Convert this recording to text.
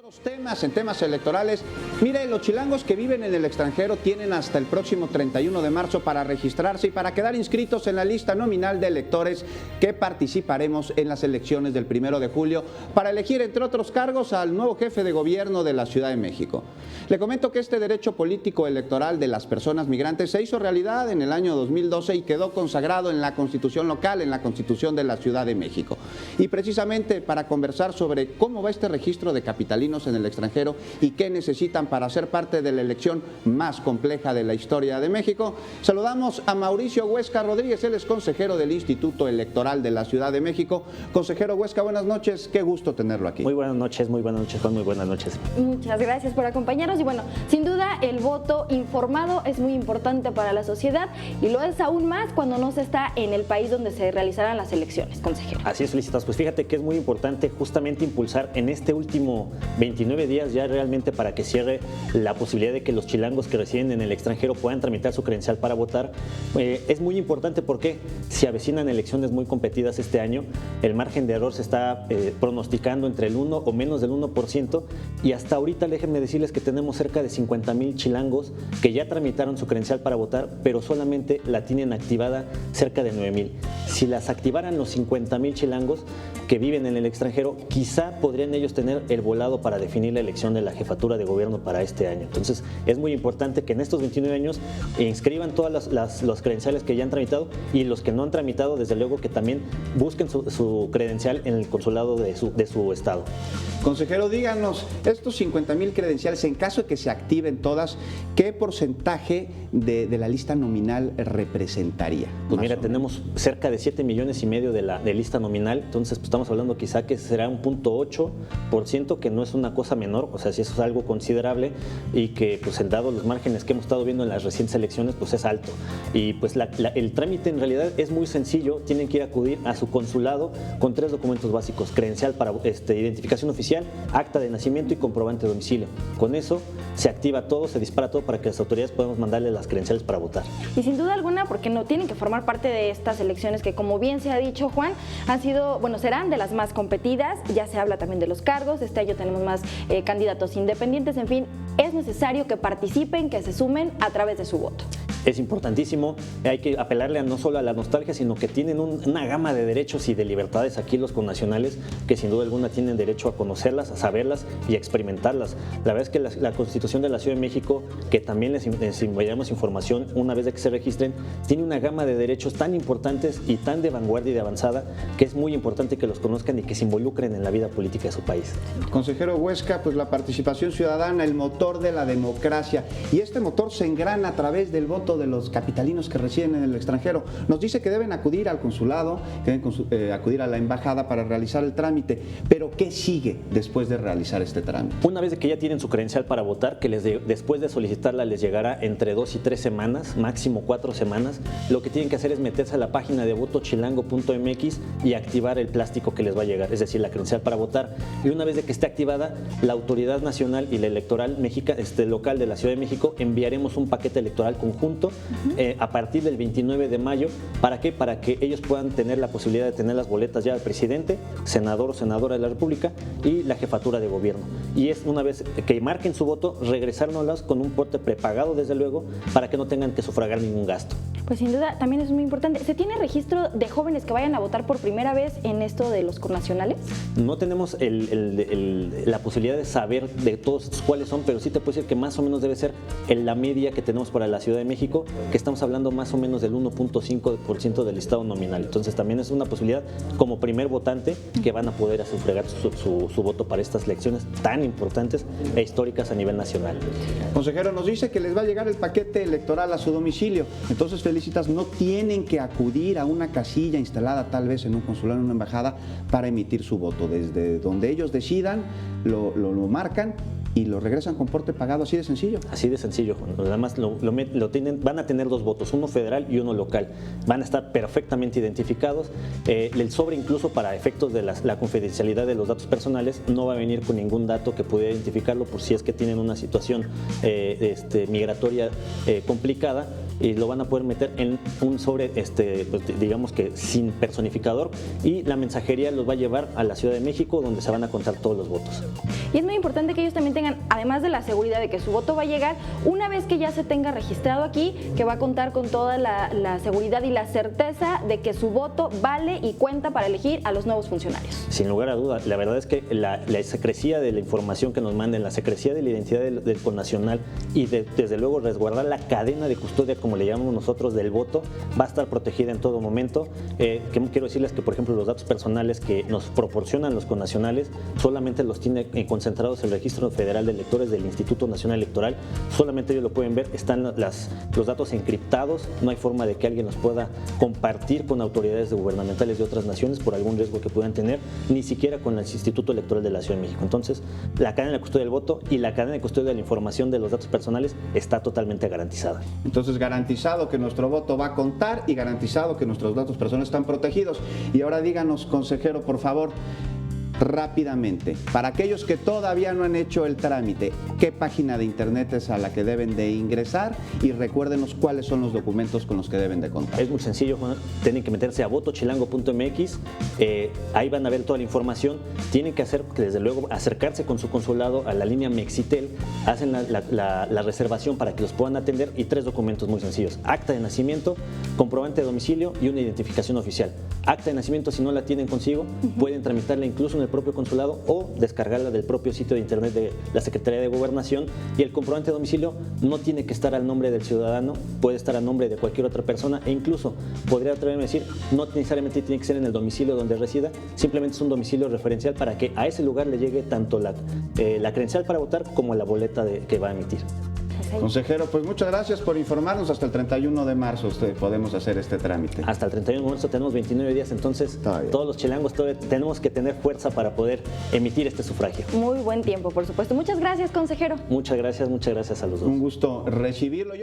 En temas electorales, mire, los chilangos que viven en el extranjero tienen hasta el próximo 31 de marzo para registrarse y para quedar inscritos en la lista nominal de electores que participaremos en las elecciones del 1 de julio para elegir, entre otros cargos, al nuevo jefe de gobierno de la Ciudad de México. Le comento que este derecho político electoral de las personas migrantes se hizo realidad en el año 2012 y quedó consagrado en la Constitución local, en la Constitución de la Ciudad de México. Y precisamente para conversar sobre cómo va este registro de capitalinos en el extranjero y qué necesitan para ser parte de la elección más compleja de la historia de México, saludamos a Mauricio Huesca Rodríguez. Él es consejero del Instituto Electoral de la Ciudad de México. Consejero Huesca, buenas noches, qué gusto tenerlo aquí. Muy buenas noches, Juan, muy buenas noches. Muchas gracias por acompañarnos y bueno, sin duda el voto informado es muy importante para la sociedad y lo es aún más cuando no se está en el país donde se realizarán las elecciones, consejero. Así es, Felicitas, pues fíjate que es muy importante justamente impulsar en este último 29 días ya realmente para que cierre la posibilidad de que los chilangos que residen en el extranjero puedan tramitar su credencial para votar. Es muy importante porque se avecinan elecciones muy competidas este año, el margen de error se está pronosticando entre el 1 o menos del 1% y hasta ahorita déjenme decirles que tenemos cerca de 50,000 chilangos que ya tramitaron su credencial para votar, pero solamente la tienen activada cerca de 9,000. Si las activaran los 50,000 chilangos que viven en el extranjero, quizá podrían ellos tener el volado para definir la elección de la jefatura de gobierno para este año. Entonces, es muy importante que en estos 29 años inscriban todas los credenciales que ya han tramitado y los que no han tramitado, desde luego que también busquen su credencial en el consulado de su estado. Consejero, díganos, estos 50,000 credenciales, en caso de que se activen todas, ¿qué porcentaje de la lista nominal representaría? Pues mira, tenemos cerca de 7,5 millones de lista nominal, entonces pues, estamos hablando quizá que será un 0.8%, que no es una cosa menor, o sea, si eso es algo considerable y que pues dado los márgenes que hemos estado viendo en las recientes elecciones, pues es alto. Y pues el trámite en realidad es muy sencillo, tienen que ir a acudir a su consulado con 3 documentos básicos: credencial para identificación oficial, acta de nacimiento y comprobante de domicilio. Con eso se activa todo, se dispara todo para que las autoridades podamos mandarle las credenciales para votar. Y sin duda alguna, porque no tienen que formar parte de estas elecciones que, como bien se ha dicho, Juan, serán de las más competidas. Ya se habla también de los cargos, este año tenemos más candidatos independientes, en fin, es necesario que participen, que se sumen a través de su voto. Es importantísimo, hay que apelarle no solo a la nostalgia, sino que tienen una gama de derechos y de libertades aquí los connacionales que sin duda alguna tienen derecho a conocerlas, a saberlas y a experimentarlas. La verdad es que la Constitución de la Ciudad de México, que también les enviamos información una vez de que se registren, tiene una gama de derechos tan importantes y tan de vanguardia y de avanzada que es muy importante que los conozcan y que se involucren en la vida política de su país. Consejero Huesca, pues la participación ciudadana, el motor de la democracia, y este motor se engrana a través del voto de los capitalinos que residen en el extranjero. Nos dice que deben acudir al consulado, que deben acudir a la embajada para realizar el trámite, pero ¿qué sigue después de realizar este trámite? Una vez que ya tienen su credencial para votar, que después de solicitarla les llegará entre 2 y 3 semanas, máximo 4 semanas, lo que tienen que hacer es meterse a la página de votochilango.mx y activar el plástico que les va a llegar, es decir, la credencial para votar. Y una vez de que esté activada, la Autoridad Nacional y la Electoral local de la Ciudad de México enviaremos un paquete electoral conjunto a partir del 29 de mayo. ¿Para qué? Para que ellos puedan tener la posibilidad de tener las boletas ya del presidente, senador o senadora de la República y la jefatura de gobierno. Y es una vez que marquen su voto, regresárnoslas con un porte prepagado, desde luego, para que no tengan que sufragar ningún gasto. Pues sin duda también es muy importante. ¿Se tiene registro de jóvenes que vayan a votar por primera vez en esto de los connacionales? No tenemos la posibilidad de saber de todos cuáles son, pero sí te puedo decir que más o menos debe ser la media que tenemos para la Ciudad de México, que estamos hablando más o menos del 1.5% del listado nominal. Entonces también es una posibilidad como primer votante que van a poder sufragar su voto para estas elecciones tan importantes e históricas a nivel nacional. Consejero, nos dice que les va a llegar el paquete electoral a su domicilio. Entonces, Felicitas, no tienen que acudir a una casilla instalada tal vez en un consulado, en una embajada, para emitir su voto. Desde donde ellos decidan, lo marcan y lo regresan con porte pagado, así de sencillo. Así de sencillo, Juan. Nada más van a tener 2 votos, uno federal y uno local. Van a estar perfectamente identificados. El sobre, incluso para efectos de la confidencialidad de los datos personales, no va a venir con ningún dato que pudiera identificarlo por si es que tienen una situación migratoria complicada, y lo van a poder meter en un sobre, pues, digamos que sin personificador, y la mensajería los va a llevar a la Ciudad de México, donde se van a contar todos los votos. Y es muy importante que ellos también tengan, además de la seguridad de que su voto va a llegar, una vez que ya se tenga registrado aquí, que va a contar con toda la seguridad y la certeza de que su voto vale y cuenta para elegir a los nuevos funcionarios. Sin lugar a duda, la verdad es que la secrecía de la información que nos manden, la secrecía de la identidad del connacional y desde luego resguardar la cadena de custodia, como le llamamos nosotros, del voto, va a estar protegida en todo momento. Quiero decirles que, por ejemplo, los datos personales que nos proporcionan los connacionales solamente los tiene concentrados el Registro Federal de Electores del Instituto Nacional Electoral. Solamente ellos lo pueden ver, están los datos encriptados, no hay forma de que alguien los pueda compartir con autoridades gubernamentales de otras naciones por algún riesgo que puedan tener, ni siquiera con el Instituto Electoral de la Ciudad de México. Entonces, la cadena de custodia del voto y la cadena de custodia de la información de los datos personales está totalmente garantizada. Entonces, garantizado que nuestro voto va a contar y garantizado que nuestros datos personales están protegidos. Y ahora díganos, consejero, por favor, rápidamente, para aquellos que todavía no han hecho el trámite, ¿qué página de internet es a la que deben de ingresar? Y recuérdenos cuáles son los documentos con los que deben de contar. Es muy sencillo, Juan. Tienen que meterse a votochilango.mx, ahí van a ver toda la información. Tienen que desde luego, acercarse con su consulado a la línea Mexitel, hacen la reservación para que los puedan atender, y 3 documentos muy sencillos: acta de nacimiento, comprobante de domicilio y una identificación oficial. Acta de nacimiento, si no la tienen consigo, pueden tramitarla incluso en el propio consulado o descargarla del propio sitio de internet de la Secretaría de Gobernación. Y el comprobante de domicilio no tiene que estar al nombre del ciudadano, puede estar a nombre de cualquier otra persona, e incluso podría atreverme a decir, no necesariamente tiene que ser en el domicilio donde resida, simplemente es un domicilio referencial para que a ese lugar le llegue tanto la credencial para votar como la boleta que va a emitir. Consejero, pues muchas gracias por informarnos. Hasta el 31 de marzo podemos hacer este trámite. Hasta el 31 de marzo tenemos 29 días, entonces todos los chilangos tenemos que tener fuerza para poder emitir este sufragio. Muy buen tiempo, por supuesto. Muchas gracias, consejero. Muchas gracias a los dos. Un gusto recibirlo.